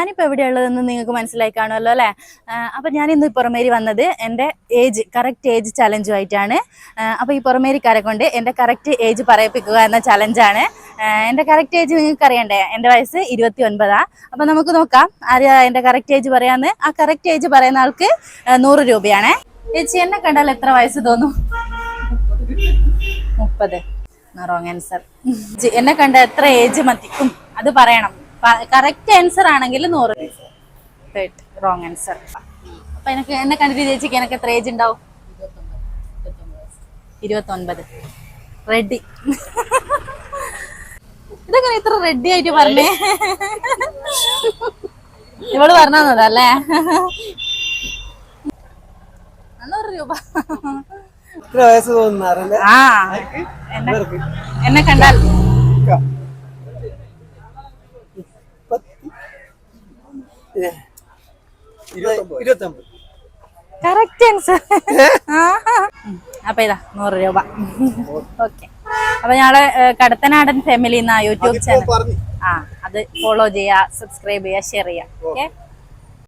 ഞാനിപ്പോൾ എവിടെയുള്ളതെന്ന് നിങ്ങൾക്ക് മനസ്സിലായി കാണുമല്ലോ അല്ലേ? അപ്പം ഞാനിന്ന് പുറമേരി വന്നത് എൻ്റെ കറക്റ്റ് ഏജ് ചലഞ്ചുമായിട്ടാണ്. അപ്പോൾ ഈ പുറമേരിക്കാരെ കൊണ്ട് എൻ്റെ കറക്റ്റ് ഏജ് പറയിപ്പിക്കുക എന്ന ചലഞ്ചാണ്. എൻ്റെ കറക്റ്റ് ഏജ് നിങ്ങൾക്ക് അറിയണ്ടേ? എൻ്റെ വയസ്സ് 29. അപ്പം നമുക്ക് നോക്കാം ആര് എൻ്റെ കറക്റ്റ് ഏജ് പറയാമെന്ന്. ആ കറക്റ്റ് ഏജ് പറയുന്ന ആൾക്ക് 100 രൂപയാണേ. ചേച്ചി, എന്നെ കണ്ടാൽ എത്ര വയസ്സ് തോന്നും? 30. Wrong answer. എന്നെ കണ്ട എത്ര ഏജ് മതിക്കും അത് പറയണം. കറക്റ്റ് ആൻസർ ആണെങ്കിൽ 100. Wrong answer. അപ്പൊ എന്നെ കണ്ടിട്ട് ചേച്ചിക്ക് എനിക്ക് എത്ര ഏജ് ഉണ്ടാവും? 29. റെഡി. ഇതെങ്ങനെ ഇത്ര റെഡി ആയിട്ട് പറഞ്ഞേ? ഇവള് പറഞ്ഞതല്ലേ? 100 രൂപ. ആ, എന്നെ കണ്ടാൽ കറക്റ്റ് ആൻസർ. അപ്പൊ ഇതാ 100 രൂപ. ഓക്കെ. അപ്പൊ ഞങ്ങള് കടത്തനാടൻ ഫാമിലി എന്ന യൂട്യൂബ് ചാനൽ അത് ഫോളോ ചെയ്യുക, സബ്സ്ക്രൈബ് ചെയ്യുക, ഷെയർ ചെയ്യുക. ഓക്കെ.